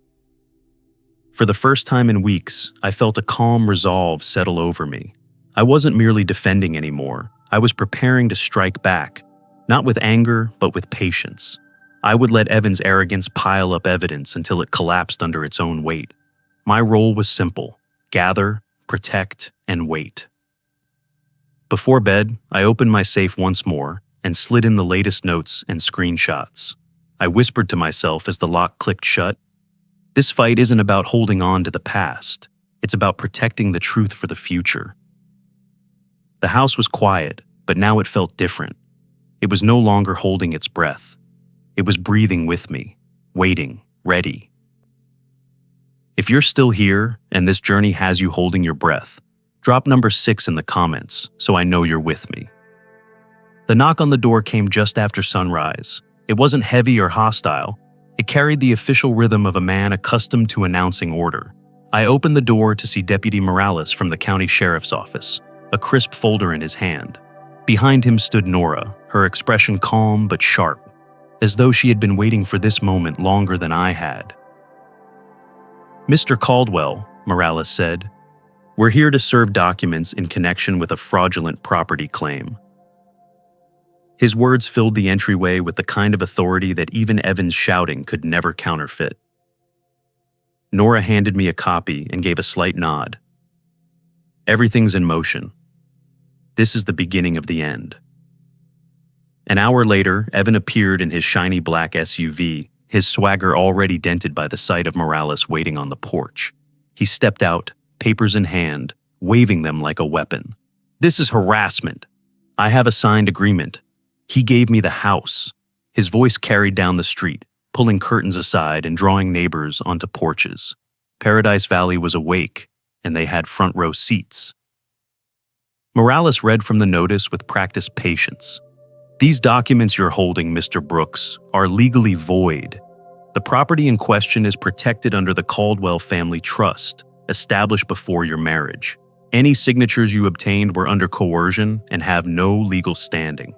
For the first time in weeks, I felt a calm resolve settle over me. I wasn't merely defending anymore. I was preparing to strike back, not with anger, but with patience. I would let Evan's arrogance pile up evidence until it collapsed under its own weight. My role was simple: gather, protect, and wait. Before bed, I opened my safe once more and slid in the latest notes and screenshots. I whispered to myself as the lock clicked shut, "This fight isn't about holding on to the past. It's about protecting the truth for the future." The house was quiet, but now it felt different. It was no longer holding its breath. It was breathing with me, waiting, ready. If you're still here and this journey has you holding your breath, drop number 6 in the comments so I know you're with me. The knock on the door came just after sunrise. It wasn't heavy or hostile. It carried the official rhythm of a man accustomed to announcing order. I opened the door to see Deputy Morales from the county sheriff's office, a crisp folder in his hand. Behind him stood Nora, her expression calm but sharp, as though she had been waiting for this moment longer than I had. "Mr. Caldwell," Morales said, "we're here to serve documents in connection with a fraudulent property claim." His words filled the entryway with the kind of authority that even Evan's shouting could never counterfeit. Nora handed me a copy and gave a slight nod. "Everything's in motion. This is the beginning of the end." An hour later, Evan appeared in his shiny black SUV, his swagger already dented by the sight of Morales waiting on the porch. He stepped out, papers in hand, waving them like a weapon. "This is harassment. I have a signed agreement. He gave me the house." His voice carried down the street, pulling curtains aside and drawing neighbors onto porches. Paradise Valley was awake, and they had front row seats. Morales read from the notice with practiced patience. "These documents you're holding, Mr. Brooks, are legally void. The property in question is protected under the Caldwell Family Trust, established before your marriage. Any signatures you obtained were under coercion and have no legal standing."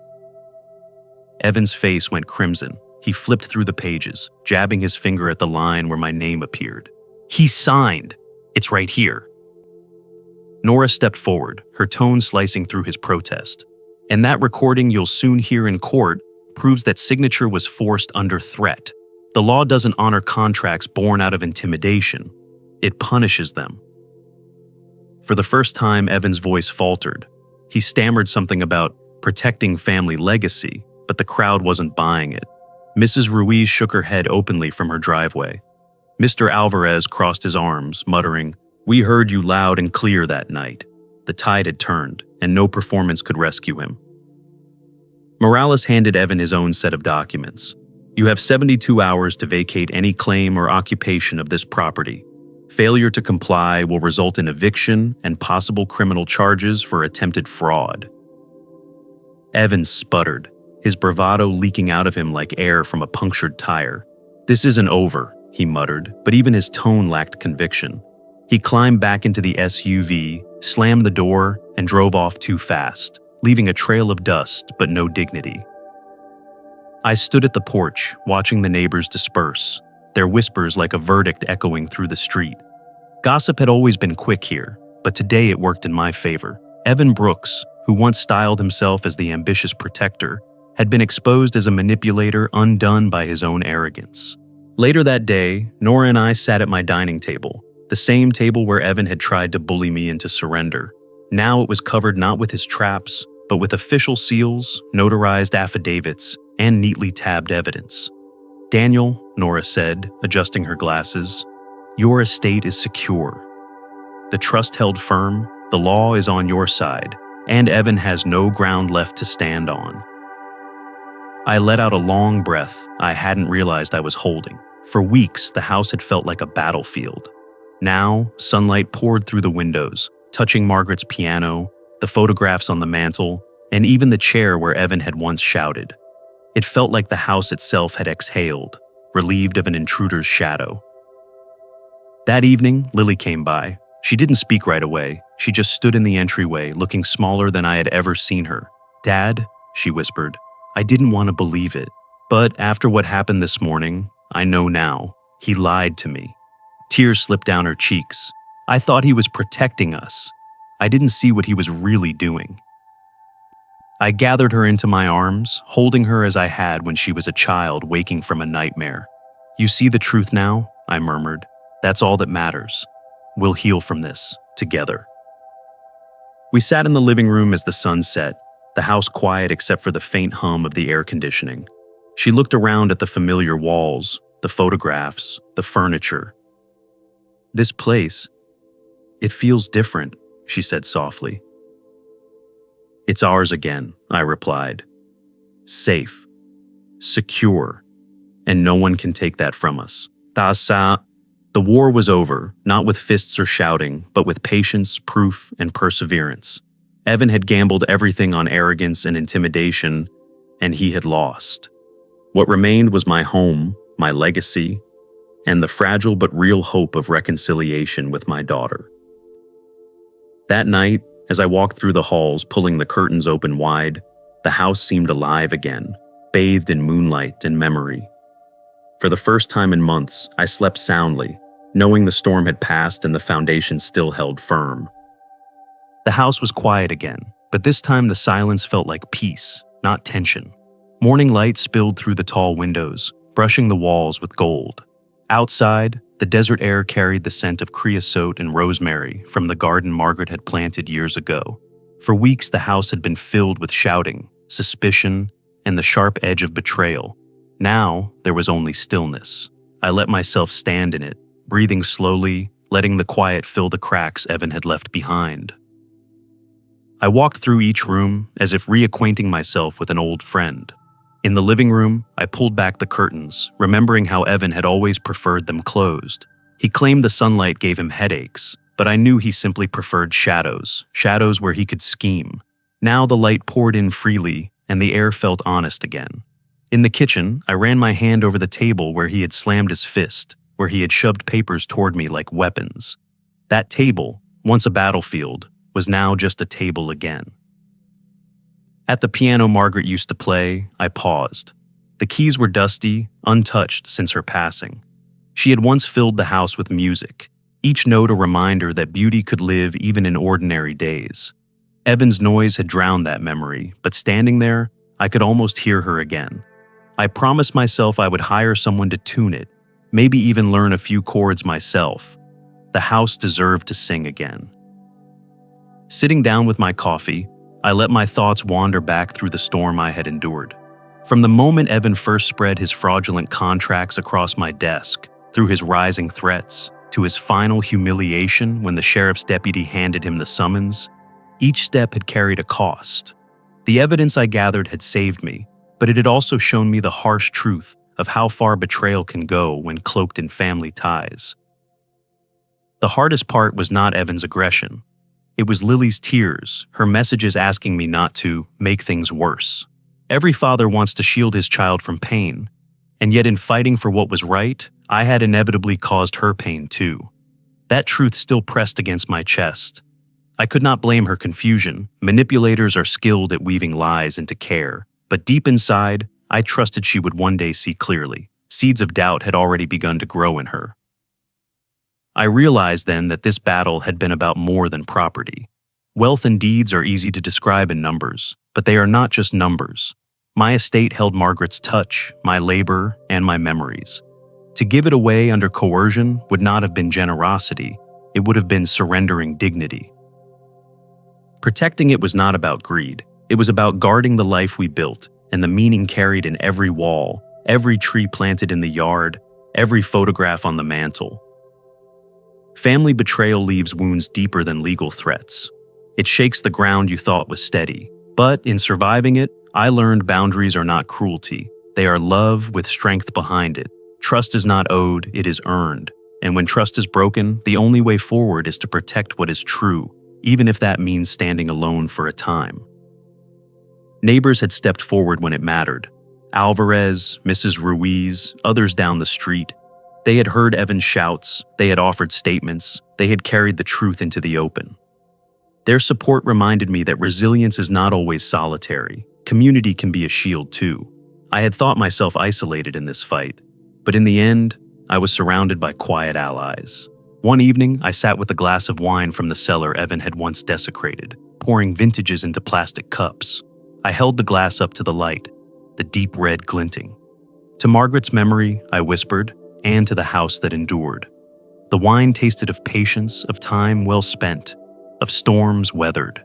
Evan's face went crimson. He flipped through the pages, jabbing his finger at the line where my name appeared. "He signed. It's right here." Nora stepped forward, her tone slicing through his protest. "And that recording you'll soon hear in court proves that signature was forced under threat. The law doesn't honor contracts born out of intimidation. It punishes them." For the first time, Evan's voice faltered. He stammered something about protecting family legacy, but the crowd wasn't buying it. Mrs. Ruiz shook her head openly from her driveway. Mr. Alvarez crossed his arms, muttering, "We heard you loud and clear that night." The tide had turned, and no performance could rescue him. Morales handed Evan his own set of documents. "You have 72 hours to vacate any claim or occupation of this property. Failure to comply will result in eviction and possible criminal charges for attempted fraud." Evan sputtered, his bravado leaking out of him like air from a punctured tire. "This isn't over," he muttered, but even his tone lacked conviction. He climbed back into the SUV, slammed the door, and drove off too fast, leaving a trail of dust but no dignity. I stood at the porch, watching the neighbors disperse, their whispers like a verdict echoing through the street. Gossip had always been quick here, but today it worked in my favor. Evan Brooks, who once styled himself as the ambitious protector, had been exposed as a manipulator undone by his own arrogance. Later that day, Nora and I sat at my dining table, the same table where Evan had tried to bully me into surrender. Now it was covered not with his traps, but with official seals, notarized affidavits, and neatly tabbed evidence. "Daniel," Nora said, adjusting her glasses, "your estate is secure. The trust held firm, the law is on your side, and Evan has no ground left to stand on." I let out a long breath I hadn't realized I was holding. For weeks, the house had felt like a battlefield. Now, sunlight poured through the windows, touching Margaret's piano, the photographs on the mantel, and even the chair where Evan had once shouted. It felt like the house itself had exhaled, relieved of an intruder's shadow. That evening, Lily came by. She didn't speak right away. She just stood in the entryway, looking smaller than I had ever seen her. "Dad," she whispered. I didn't want to believe it, but after what happened this morning, I know now. He lied to me. Tears slipped down her cheeks. I thought he was protecting us. I didn't see what he was really doing. I gathered her into my arms, holding her as I had when she was a child waking from a nightmare. "You see the truth now?" I murmured. "That's all that matters. We'll heal from this, together." We sat in the living room as the sun set, the house quiet except for the faint hum of the air conditioning. She looked around at the familiar walls, the photographs, the furniture. "This place, it feels different," she said softly. "It's ours again," I replied. "Safe, secure, and no one can take that from us." The war was over, not with fists or shouting, but with patience, proof, and perseverance. Evan had gambled everything on arrogance and intimidation, and he had lost. What remained was my home, my legacy, and the fragile but real hope of reconciliation with my daughter. That night, as I walked through the halls, pulling the curtains open wide, the house seemed alive again, bathed in moonlight and memory. For the first time in months, I slept soundly, knowing the storm had passed and the foundation still held firm. The house was quiet again, but this time the silence felt like peace, not tension. Morning light spilled through the tall windows, brushing the walls with gold. Outside, the desert air carried the scent of creosote and rosemary from the garden Margaret had planted years ago. For weeks, the house had been filled with shouting, suspicion, and the sharp edge of betrayal. Now, there was only stillness. I let myself stand in it, breathing slowly, letting the quiet fill the cracks Evan had left behind. I walked through each room as if reacquainting myself with an old friend. In the living room, I pulled back the curtains, remembering how Evan had always preferred them closed. He claimed the sunlight gave him headaches, but I knew he simply preferred shadows where he could scheme. Now the light poured in freely, and the air felt honest again. In the kitchen, I ran my hand over the table where he had slammed his fist, where he had shoved papers toward me like weapons. That table, once a battlefield, was now just a table again. At the piano Margaret used to play, I paused. The keys were dusty, untouched since her passing. She had once filled the house with music, each note a reminder that beauty could live even in ordinary days. Evan's noise had drowned that memory, but standing there, I could almost hear her again. I promised myself I would hire someone to tune it, maybe even learn a few chords myself. The house deserved to sing again. Sitting down with my coffee, I let my thoughts wander back through the storm I had endured. From the moment Evan first spread his fraudulent contracts across my desk, through his rising threats, to his final humiliation when the sheriff's deputy handed him the summons, each step had carried a cost. The evidence I gathered had saved me, but it had also shown me the harsh truth of how far betrayal can go when cloaked in family ties. The hardest part was not Evan's aggression. It was Lily's tears, her messages asking me not to make things worse. Every father wants to shield his child from pain, and yet in fighting for what was right, I had inevitably caused her pain too. That truth still pressed against my chest. I could not blame her confusion. Manipulators are skilled at weaving lies into care, but deep inside, I trusted she would one day see clearly. Seeds of doubt had already begun to grow in her. I realized then that this battle had been about more than property. Wealth and deeds are easy to describe in numbers, but they are not just numbers. My estate held Margaret's touch, my labor, and my memories. To give it away under coercion would not have been generosity, it would have been surrendering dignity. Protecting it was not about greed, it was about guarding the life we built and the meaning carried in every wall, every tree planted in the yard, every photograph on the mantle. Family betrayal leaves wounds deeper than legal threats. It shakes the ground you thought was steady. But in surviving it, I learned boundaries are not cruelty. They are love with strength behind it. Trust is not owed, it is earned. And when trust is broken, the only way forward is to protect what is true, even if that means standing alone for a time. Neighbors had stepped forward when it mattered. Alvarez, Mrs. Ruiz, others down the street. They had heard Evan's shouts, they had offered statements, they had carried the truth into the open. Their support reminded me that resilience is not always solitary. Community can be a shield too. I had thought myself isolated in this fight, but in the end, I was surrounded by quiet allies. One evening, I sat with a glass of wine from the cellar Evan had once desecrated, pouring vintages into plastic cups. I held the glass up to the light, the deep red glinting. To Margaret's memory, I whispered, and to the house that endured. The wine tasted of patience, of time well spent, of storms weathered.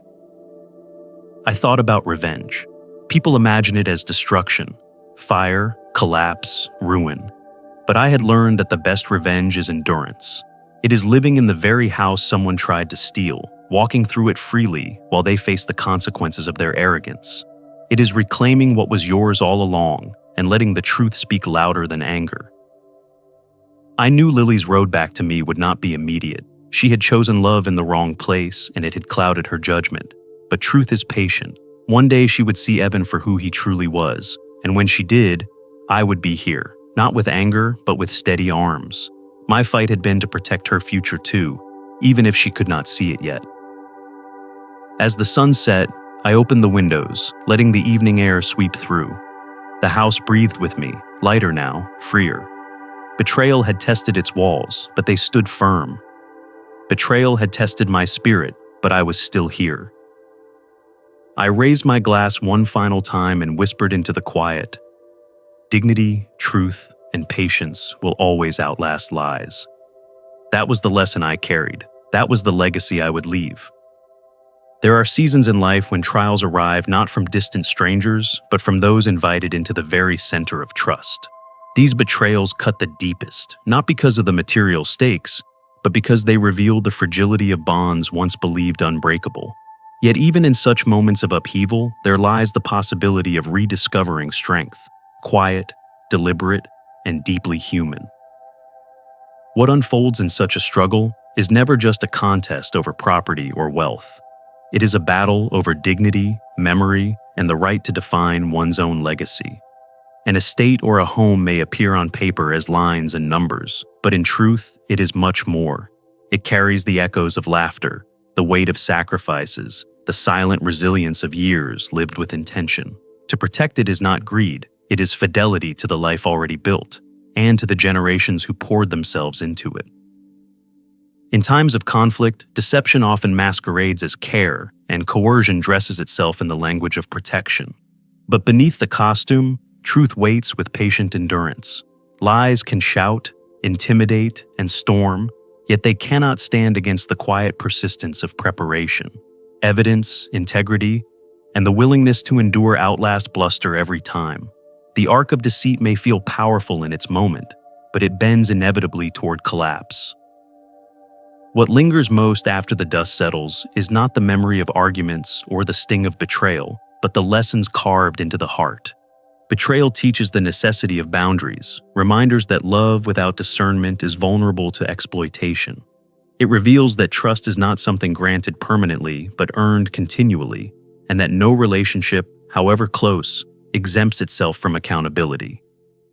I thought about revenge. People imagine it as destruction, fire, collapse, ruin. But I had learned that the best revenge is endurance. It is living in the very house someone tried to steal, walking through it freely while they face the consequences of their arrogance. It is reclaiming what was yours all along and letting the truth speak louder than anger. I knew Lily's road back to me would not be immediate. She had chosen love in the wrong place, and it had clouded her judgment. But truth is patient. One day she would see Evan for who he truly was, and when she did, I would be here, not with anger, but with steady arms. My fight had been to protect her future too, even if she could not see it yet. As the sun set, I opened the windows, letting the evening air sweep through. The house breathed with me, lighter now, freer. Betrayal had tested its walls, but they stood firm. Betrayal had tested my spirit, but I was still here. I raised my glass one final time and whispered into the quiet. Dignity, truth, and patience will always outlast lies. That was the lesson I carried. That was the legacy I would leave. There are seasons in life when trials arrive not from distant strangers, but from those invited into the very center of trust. These betrayals cut the deepest, not because of the material stakes, but because they reveal the fragility of bonds once believed unbreakable. Yet even in such moments of upheaval, there lies the possibility of rediscovering strength, quiet, deliberate, and deeply human. What unfolds in such a struggle is never just a contest over property or wealth. It is a battle over dignity, memory, and the right to define one's own legacy. An estate or a home may appear on paper as lines and numbers, but in truth, it is much more. It carries the echoes of laughter, the weight of sacrifices, the silent resilience of years lived with intention. To protect it is not greed, it is fidelity to the life already built, and to the generations who poured themselves into it. In times of conflict, deception often masquerades as care, and coercion dresses itself in the language of protection. But beneath the costume, truth waits with patient endurance. Lies can shout, intimidate, and storm, yet they cannot stand against the quiet persistence of preparation. Evidence, integrity, and the willingness to endure outlast bluster every time. The arc of deceit may feel powerful in its moment, but it bends inevitably toward collapse. What lingers most after the dust settles is not the memory of arguments or the sting of betrayal, but the lessons carved into the heart. Betrayal teaches the necessity of boundaries, reminders that love without discernment is vulnerable to exploitation. It reveals that trust is not something granted permanently, but earned continually, and that no relationship, however close, exempts itself from accountability.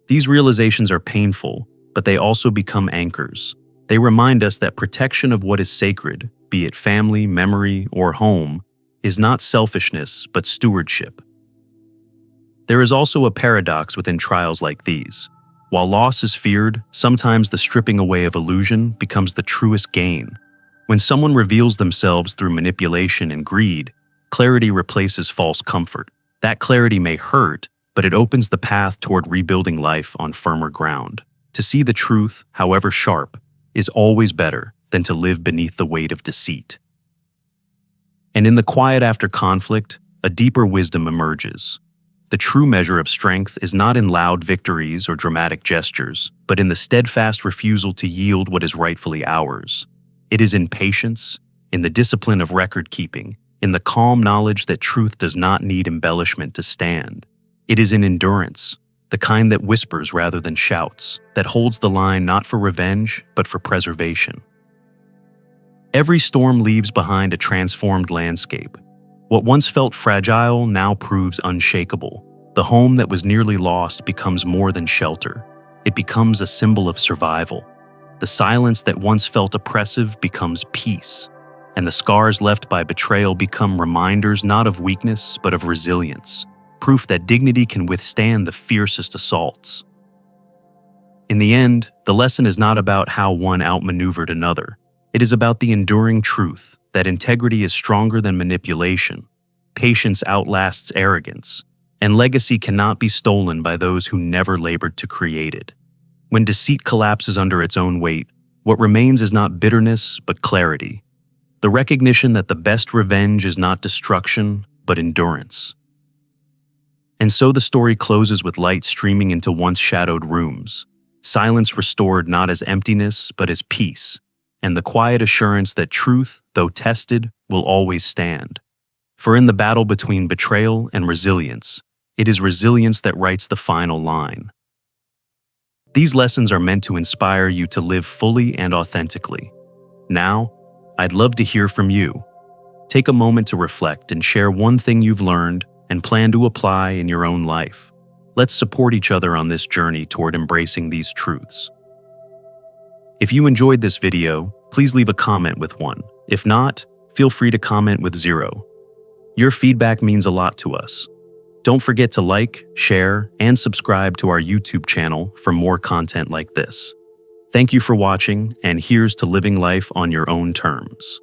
These realizations are painful, but they also become anchors. They remind us that protection of what is sacred, be it family, memory, or home, is not selfishness, but stewardship. There is also a paradox within trials like these. While loss is feared, sometimes the stripping away of illusion becomes the truest gain. When someone reveals themselves through manipulation and greed, clarity replaces false comfort. That clarity may hurt, but it opens the path toward rebuilding life on firmer ground. To see the truth, however sharp, is always better than to live beneath the weight of deceit. And in the quiet after conflict, a deeper wisdom emerges. The true measure of strength is not in loud victories or dramatic gestures, but in the steadfast refusal to yield what is rightfully ours. It is in patience, in the discipline of record-keeping, in the calm knowledge that truth does not need embellishment to stand. It is in endurance, the kind that whispers rather than shouts, that holds the line not for revenge, but for preservation. Every storm leaves behind a transformed landscape. What once felt fragile now proves unshakable. The home that was nearly lost becomes more than shelter. It becomes a symbol of survival. The silence that once felt oppressive becomes peace. And the scars left by betrayal become reminders not of weakness, but of resilience. Proof that dignity can withstand the fiercest assaults. In the end, the lesson is not about how one outmaneuvered another. It is about the enduring truth that integrity is stronger than manipulation, patience outlasts arrogance, and legacy cannot be stolen by those who never labored to create it. When deceit collapses under its own weight, what remains is not bitterness, but clarity. The recognition that the best revenge is not destruction, but endurance. And so the story closes with light streaming into once shadowed rooms, silence restored not as emptiness, but as peace, and the quiet assurance that truth, though tested, will always stand. For in the battle between betrayal and resilience, it is resilience that writes the final line. These lessons are meant to inspire you to live fully and authentically. Now, I'd love to hear from you. Take a moment to reflect and share one thing you've learned and plan to apply in your own life. Let's support each other on this journey toward embracing these truths. If you enjoyed this video, please leave a comment with 1. If not, feel free to comment with 0. Your feedback means a lot to us. Don't forget to like, share, and subscribe to our YouTube channel for more content like this. Thank you for watching, and here's to living life on your own terms.